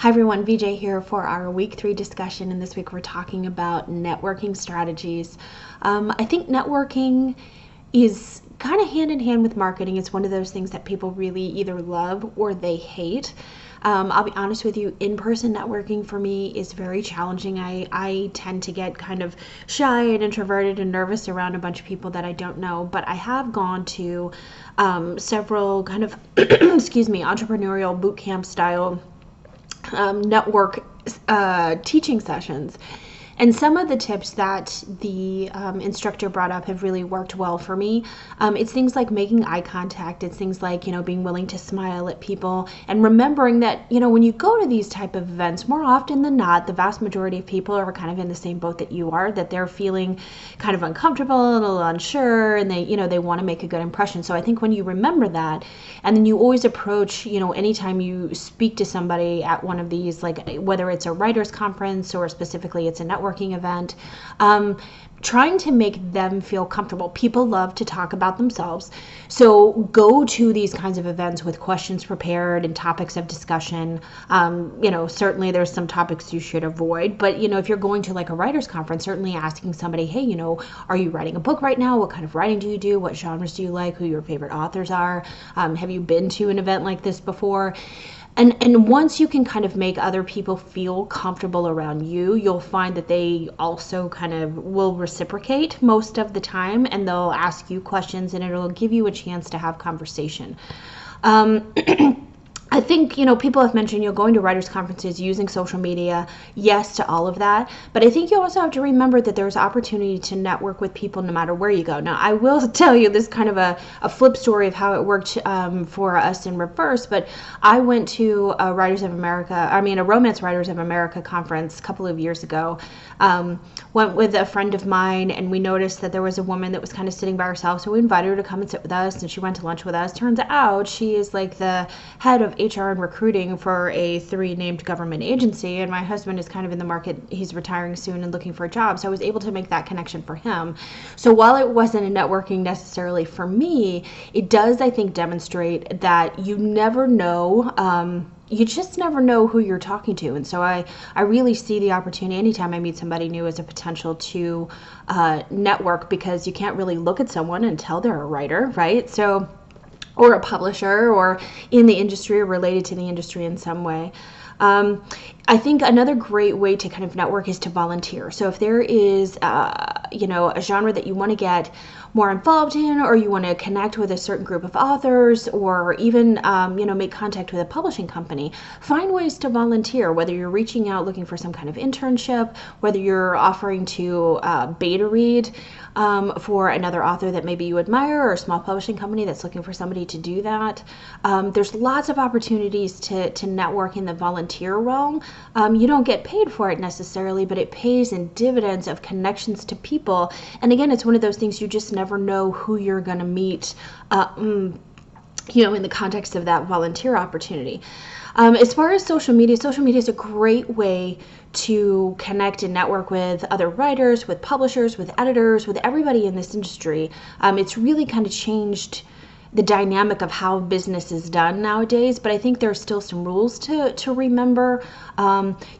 Hi everyone, VJ here for our week 3 discussion, and this week we're talking about networking strategies. I think networking is kind of hand in hand with marketing. It's one of those things that people really either love or they hate. I'll be honest with you, in-person networking for me is very challenging. I tend to get kind of shy and introverted and nervous around a bunch of people that I don't know, but I have gone to several kind of, entrepreneurial boot camp style network teaching sessions. And some of the tips that the instructor brought up have really worked well for me. It's things like making eye contact. It's things like, being willing to smile at people and remembering that, when you go to these type of events, more often than not, the vast majority of people are kind of in the same boat that you are, that they're feeling kind of uncomfortable and a little unsure, and they want to make a good impression. So I think when you remember that, and then you always approach, anytime you speak to somebody at one of these, like whether it's a writer's conference or specifically it's a networking event, trying to make them feel comfortable. People love to talk about themselves. So go to these kinds of events with questions prepared and topics of discussion. Certainly there's some topics you should avoid, but if you're going to like a writer's conference, certainly asking somebody, hey, are you writing a book right now? What kind of writing do you do? What genres do you like? Who your favorite authors are? Have you been to an event like this before? And once you can kind of make other people feel comfortable around you, you'll find that they also kind of will reciprocate most of the time, and they'll ask you questions, and it'll give you a chance to have conversation. I think, people have mentioned, going to writers' conferences, using social media, yes to all of that. But I think you also have to remember that there's opportunity to network with people no matter where you go. Now, I will tell you this kind of a flip story of how it worked for us in reverse, but I went to a Romance Writers of America conference a couple of years ago. Went with a friend of mine, and we noticed that there was a woman that was kind of sitting by herself, so we invited her to come and sit with us, and she went to lunch with us. Turns out she is like the head of HR and recruiting for a 3 named government agency, and my husband is kind of in the market. He's retiring soon and looking for a job, so I was able to make that connection for him. So while it wasn't a networking necessarily for me, it does, I think, demonstrate that you never know, you just never know who you're talking to. And so I really see the opportunity anytime I meet somebody new as a potential to network, because you can't really look at someone and tell they're a writer, right? So, or a publisher, or in the industry, or related to the industry in some way. I think another great way to kind of network is to volunteer. So if there is, a genre that you want to get more involved in, or you want to connect with a certain group of authors, or even, make contact with a publishing company, find ways to volunteer, whether you're reaching out looking for some kind of internship, whether you're offering to beta read for another author that maybe you admire, or a small publishing company that's looking for somebody to do that. There's lots of opportunities to network in the volunteer realm. You don't get paid for it necessarily, but it pays in dividends of connections to people. And again, it's one of those things, you just never know who you're going to meet, in the context of that volunteer opportunity. As far as social media is a great way to connect and network with other writers, with publishers, with editors, with everybody in this industry. It's really kind of changed the dynamic of how business is done nowadays, but I think there are still some rules to remember.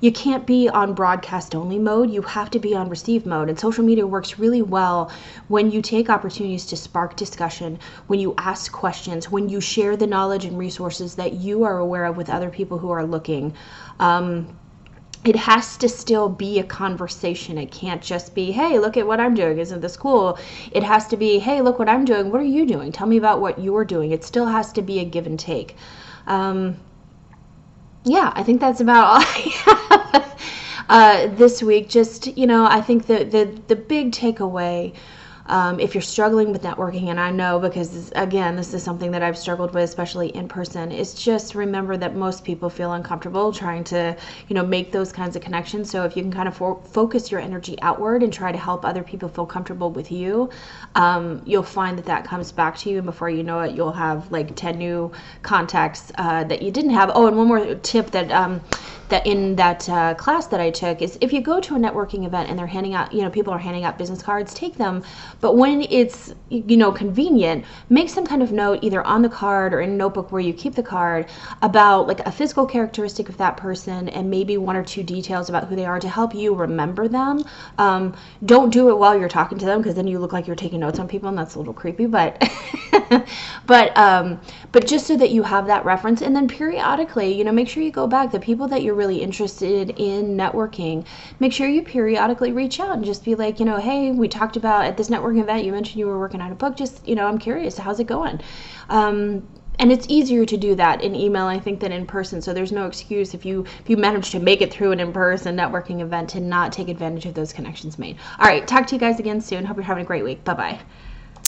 You can't be on broadcast only mode. You have to be on receive mode, and social media works really well when you take opportunities to spark discussion, when you ask questions, when you share the knowledge and resources that you are aware of with other people who are looking. It has to still be a conversation. It can't just be, hey, look at what I'm doing. Isn't this cool? It has to be, hey, look what I'm doing. What are you doing? Tell me about what you're doing. It still has to be a give and take. I think that's about all I have this week. Just, I think the big takeaway, if you're struggling with networking, and I know because, again, this is something that I've struggled with, especially in person, is just remember that most people feel uncomfortable trying to, make those kinds of connections. So if you can kind of focus your energy outward and try to help other people feel comfortable with you, you'll find that comes back to you, and before you know it, you'll have like 10 new contacts that you didn't have. Oh, and one more tip that that in that class that I took is if you go to a networking event and they're handing out, people are handing out business cards, take them. But when it's, convenient, make some kind of note either on the card or in a notebook where you keep the card about like a physical characteristic of that person and maybe one or two details about who they are to help you remember them. Don't do it while you're talking to them, because then you look like you're taking notes on people and that's a little creepy, but but just so that you have that reference. And then periodically, make sure you go back. The people that you're really interested in networking, make sure you periodically reach out and just be like, hey, we talked about at this networking event, you mentioned you were working on a book, just, I'm curious, how's it going? And it's easier to do that in email, I think, than in person. So there's no excuse if you manage to make it through an in-person networking event to not take advantage of those connections made. All right, talk to you guys again soon. Hope you're having a great week. Bye-bye.